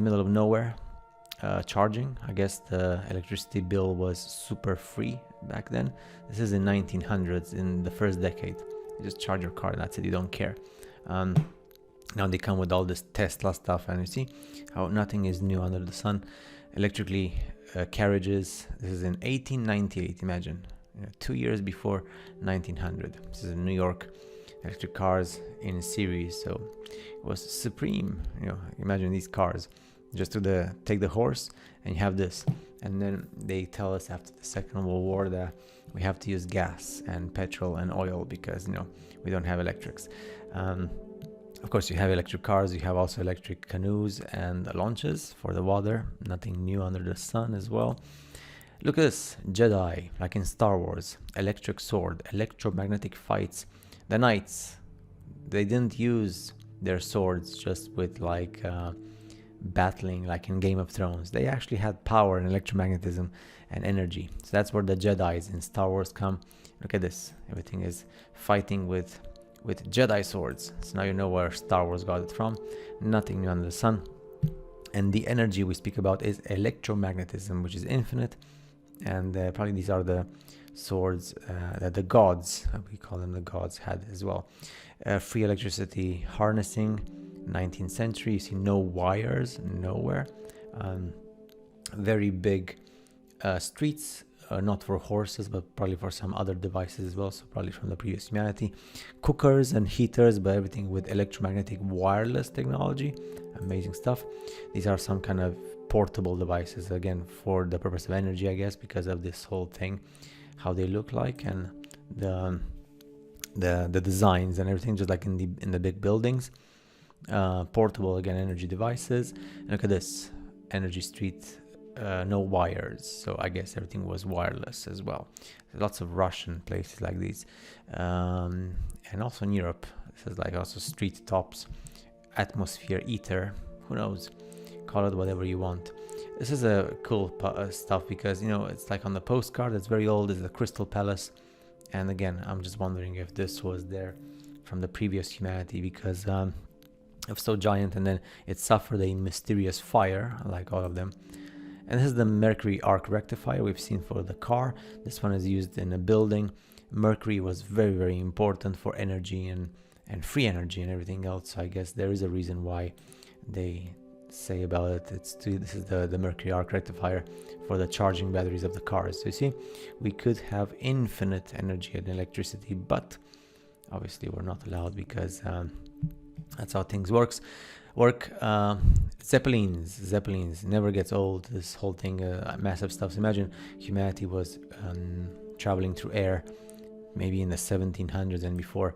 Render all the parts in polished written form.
middle of nowhere, charging. I guess the electricity bill was super free back then. This is in 1900s, in the first decade. You just charge your car and that's it, you don't care. Now they come with all this Tesla stuff, and you see how nothing is new under the sun. Electrically carriages. This is in 1898, imagine, 2 years before 1900. This is in New York. Electric cars in series, so it was supreme. Imagine these cars. Just take the horse and you have this, and then they tell us after the Second World War that we have to use gas and petrol and oil because we don't have electrics. Of course, you have electric cars, you have also electric canoes and launches for the water. Nothing new under the sun as well. Look at this, Jedi, like in Star Wars, electric sword, electromagnetic fights. The knights, they didn't use their swords just with battling like in Game of Thrones. They actually had power and electromagnetism and energy. So that's where the Jedis in Star Wars come. Look at this, everything is fighting with Jedi swords. So now you know where Star Wars got it from. Nothing new under the sun. And the energy we speak about is electromagnetism, which is infinite. And probably these are the swords that the gods, we call them the gods, had as well. Free electricity harnessing, 19th century. You see no wires, nowhere. Very big streets, not for horses, but probably for some other devices as well. So probably from the previous humanity. Cookers and heaters, but everything with electromagnetic wireless technology. Amazing stuff. These are some kind of portable devices, again, for the purpose of energy, I guess, because of this whole thing, how they look like, and the designs and everything, just like in the big buildings. Portable, again, energy devices. And look at this, energy street, no wires, so I guess everything was wireless as well. Lots of Russian places like these, and also in Europe. This is like also street tops, atmosphere, ether, who knows, call it whatever you want. This is a cool stuff because it's like on the postcard. It's very old. It's the Crystal Palace, and again, I'm just wondering if this was there from the previous humanity, because it was so giant and then it suffered a mysterious fire, like all of them. And this is the mercury arc rectifier we've seen for the car. This one is used in a building. Mercury was very, very important for energy and free energy and everything else. So I guess there is a reason why they say about it. This is the mercury arc rectifier for the charging batteries of the cars. So you see, we could have infinite energy and electricity, but obviously we're not allowed because that's how things work. Zeppelins never gets old. This whole thing, massive stuff. So imagine humanity was traveling through air, maybe in the 1700s and before,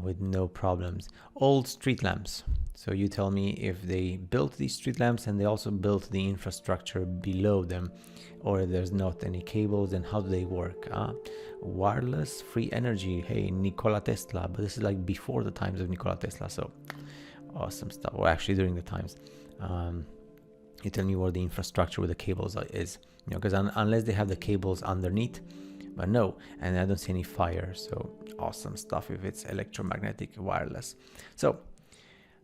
with no problems. Old street lamps. So you tell me if they built these street lamps and they also built the infrastructure below them, or there's not any cables, and how do they work? Wireless, free energy. Hey, Nikola Tesla. But this is like before the times of Nikola Tesla. So awesome stuff. Or actually during the times. You tell me where the infrastructure with the cables is. Because unless they have the cables underneath, but no, and I don't see any fire. So awesome stuff if it's electromagnetic wireless. So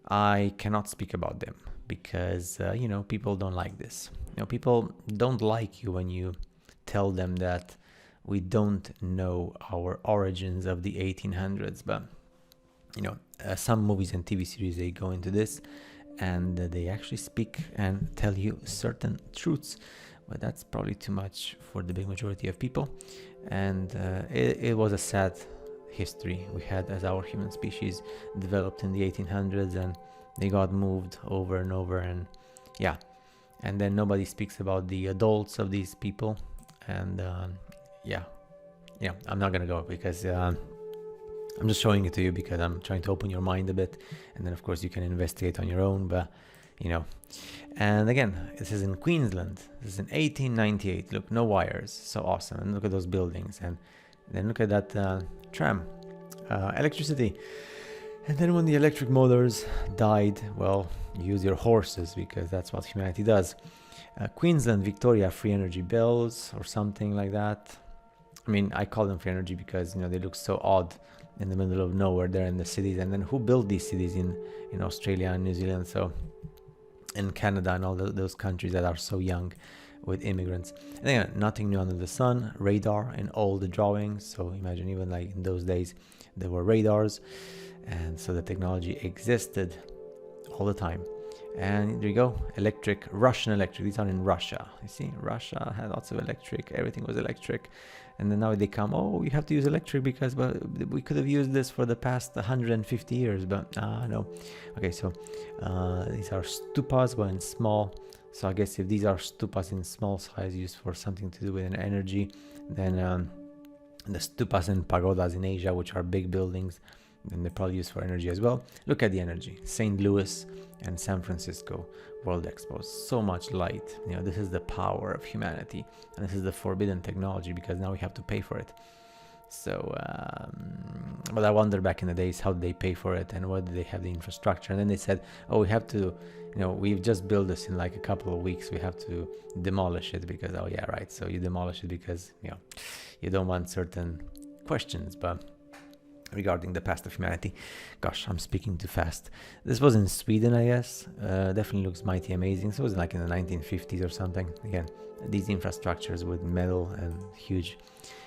I cannot speak about them because people don't like this. People don't like you when you tell them that we don't know our origins of the 1800s. But some movies and TV series, they go into this and they actually speak and tell you certain truths, but that's probably too much for the big majority of people. And it was a sad history we had as our human species developed in the 1800s, and they got moved over and over, and and then nobody speaks about the adults of these people. And I'm not gonna go because I'm just showing it to you because I'm trying to open your mind a bit, and then of course you can investigate on your own. But and again, this is in Queensland. This is in 1898. Look, no wires, so awesome. And look at those buildings, and then look at that tram, electricity. And then when the electric motors died, well, use your horses because that's what humanity does. Queensland, Victoria, free energy bells or something like that. I mean, I call them free energy because they look so odd in the middle of nowhere there in the cities. And then who built these cities in Australia and New Zealand? So in Canada and all those countries that are so young with immigrants. And again, nothing new under the sun. Radar in all the drawings. So imagine even like in those days there were radars, and so the technology existed all the time. And there you go, electric, Russian electric. These are in Russia. You see, Russia had lots of electric. Everything was electric. And then now they come, oh, we have to use electric because we could have used this for the past 150 years, but no. Okay, so these are stupas, but in small. So I guess if these are stupas in small size used for something to do with an energy, then the stupas and pagodas in Asia, which are big buildings, then they're probably used for energy as well. Look at the energy. St. Louis and San Francisco World Expo. So much light. You know, this is the power of humanity, and this is the forbidden technology because now we have to pay for it. So, but I wonder back in the days, how did they pay for it and what did they have the infrastructure? And then they said, oh, we have to, you know, we've just built this in like a couple of weeks. We have to demolish it because, oh yeah, right. So you demolish it because, you know, you don't want certain questions, but regarding the past of humanity. Gosh, I'm speaking too fast. This was in Sweden, I guess. Definitely looks mighty amazing. So it was like in the 1950s or something. Again, these infrastructures with metal and huge.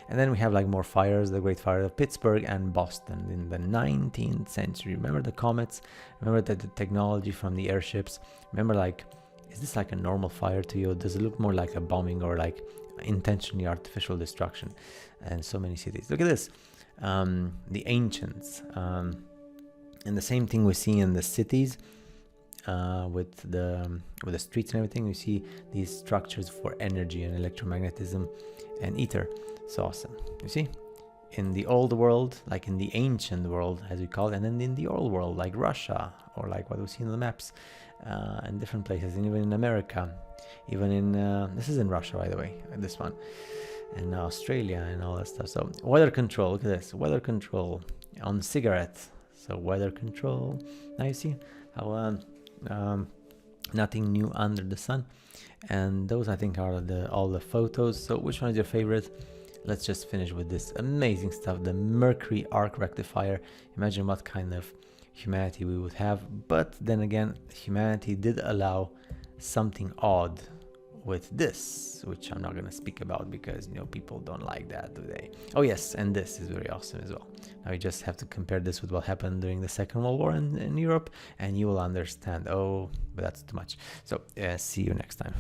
And then we have like more fires, the Great Fire of Pittsburgh and Boston in the 19th century. Remember the comets? Remember the technology from the airships? Remember, like, is this like a normal fire to you? Does it look more like a bombing or like intentionally artificial destruction? And so many cities. Look at this. The ancients, and the same thing we see in the cities with the streets and everything. We see these structures for energy and electromagnetism and ether. So awesome. You see, in the old world, like in the ancient world as we call it, and then in the old world like Russia, or like what we see in the maps and different places, and even in America, even in this is in Russia, by the way, this one. And Australia and all that stuff. So weather control, look at this, weather control on cigarettes. So weather control. Now you see how nothing new under the sun. And those I think are all the photos. So which one is your favorite? Let's just finish with this amazing stuff, the Mercury arc rectifier. Imagine what kind of humanity we would have. But then again, humanity did allow something odd with this, which I'm not going to speak about because, you know, people don't like that, do they? Oh yes, and this is very awesome as well. Now you just have to compare this with what happened during the Second World War in Europe, and you will understand. Oh, but that's too much. So see you next time.